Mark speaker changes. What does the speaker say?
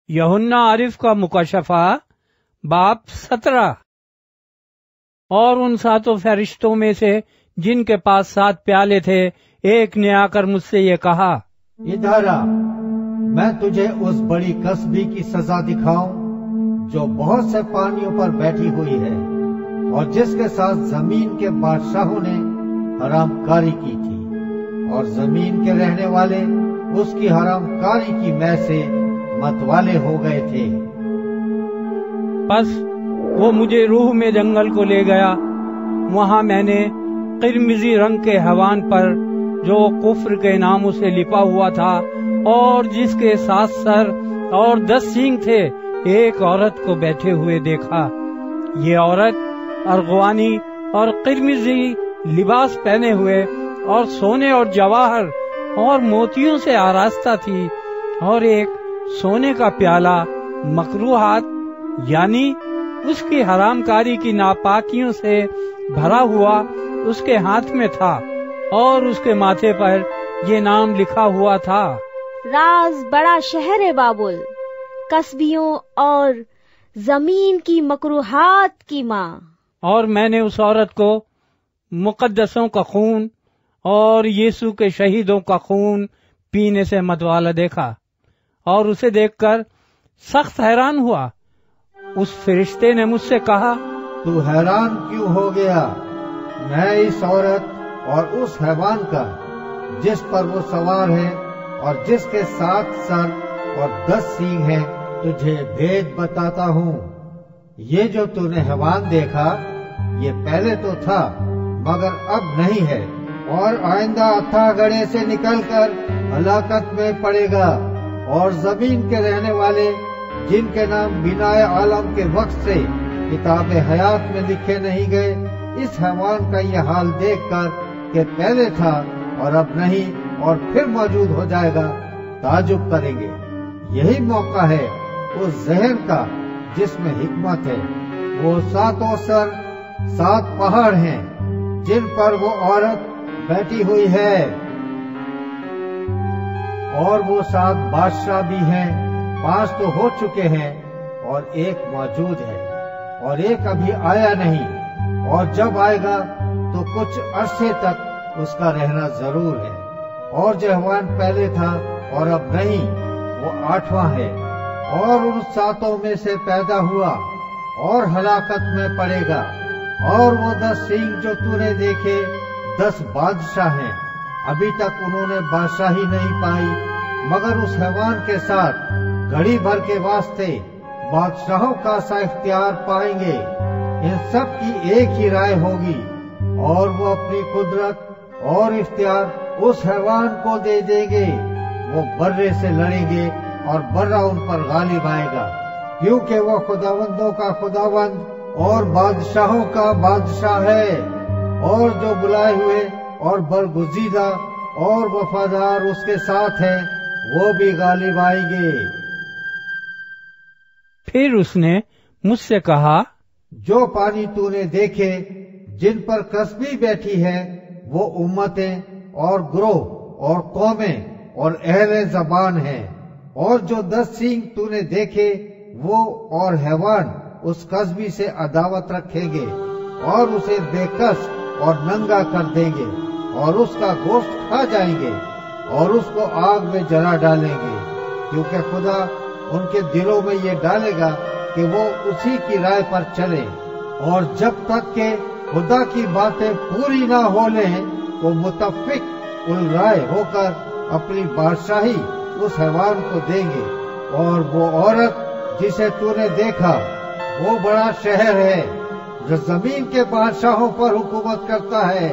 Speaker 1: यूहन्ना आरिफ का मुकशफा बाब 17। और उन 7 फरिश्तों में से जिनके पास 7 प्याले थे, एक ने आकर मुझसे ये कहा,
Speaker 2: इधर आ, मैं तुझे उस बड़ी कसबी की सजा दिखाऊं जो बहुत से पानियों पर बैठी हुई है और जिसके साथ जमीन के बादशाहों ने हरामकारी की थी, और जमीन के रहने वाले उसकी हरामकारी की मै से मतवाले हो गए थे।
Speaker 1: बस वो मुझे रूह में जंगल को ले गया। वहाँ मैंने किरमिजी रंग के हैवान पर, जो कुफ्र के नामों से लिपा हुआ था और जिसके 7 सर और 10 सींग थे, एक औरत को बैठे हुए देखा। ये औरत अरगवानी और किरमिजी लिबास पहने हुए और सोने और जवाहर और मोतियों से आरास्ता थी, और एक सोने का प्याला मकरूहात यानी उसकी हरामकारी की नापाकियों से भरा हुआ उसके हाथ में था, और उसके माथे पर ये नाम लिखा हुआ था,
Speaker 3: राज बड़ा शहर है बाबुल, कस्बियों और जमीन की मकरूहात की माँ।
Speaker 1: और मैंने उस औरत को मुकद्दसों का खून और यीशु के शहीदों का खून पीने से मतवाला देखा, और उसे देखकर सख्त हैरान हुआ। उस फरिश्ते ने मुझसे कहा,
Speaker 2: तू हैरान क्यों हो गया? मैं इस औरत और उस हैवान का जिस पर वो सवार है और जिसके 7 सर और 10 सींग हैं, तुझे भेद बताता हूँ। ये जो तूने हैवान देखा, ये पहले तो था मगर अब नहीं है, और आइंदा अथाह गड्ढे से निकलकर हलाकत में पड़ेगा। और जमीन के रहने वाले जिनके नाम बिनाए आलम के वक्त से किताब हयात में लिखे नहीं गए, इस हैवान का ये हाल देखकर कि पहले था और अब नहीं और फिर मौजूद हो जाएगा, ताजुब करेंगे। यही मौका है उस ज़हन का जिसमें हिकमत है। वो 7 सर 7 पहाड़ हैं जिन पर वो औरत बैठी हुई है, और वो 7 बादशाह भी हैं। 5 तो हो चुके हैं और एक मौजूद है, और एक अभी आया नहीं, और जब आएगा तो कुछ अरसे तक उसका रहना जरूर है। और जो हैवान पहले था और अब नहीं, वो 8वां है, और उन 7 में से पैदा हुआ और हलाकत में पड़ेगा। और वो 10 सींग जो तूने देखे 10 बादशाह हैं। अभी तक उन्होंने बादशाही नहीं पाई, मगर उस हैवान के साथ घड़ी भर के वास्ते बादशाहों का सा इख्तियार पाएंगे। इन सब की एक ही राय होगी, और वो अपनी कुदरत और इख्तियार उस हैवान को दे देंगे। वो बर्रे से लड़ेंगे और बर्रा उन पर गालिब आएगा, क्योंकि वो खुदावंदों का खुदावंद और बादशाहों का बादशाह है। और जो बुलाए हुए और बरगुजीदा और वफादार उसके साथ हैं, वो भी गालिब आएंगे।
Speaker 1: फिर उसने मुझसे कहा,
Speaker 2: जो पानी तूने देखे जिन पर कसबी बैठी है, वो उम्मतें और ग्रोह और कौमें और अहले ज़बान हैं। और जो 10 सींग तूने देखे, वो और हैवान उस कसबी से अदावत रखेंगे और उसे बेकस और नंगा कर देंगे, और उसका गोश्त खा जाएंगे और उसको आग में जला डालेंगे, क्योंकि खुदा उनके दिलों में ये डालेगा कि वो उसी की राय पर चले। और जब तक के खुदा की बातें पूरी ना हो लें, वो मुतफिक उल राय होकर अपनी बादशाही उस हैवान को देंगे। और वो औरत जिसे तूने देखा, वो बड़ा शहर है जो जमीन के बादशाहों पर हुकूमत करता है।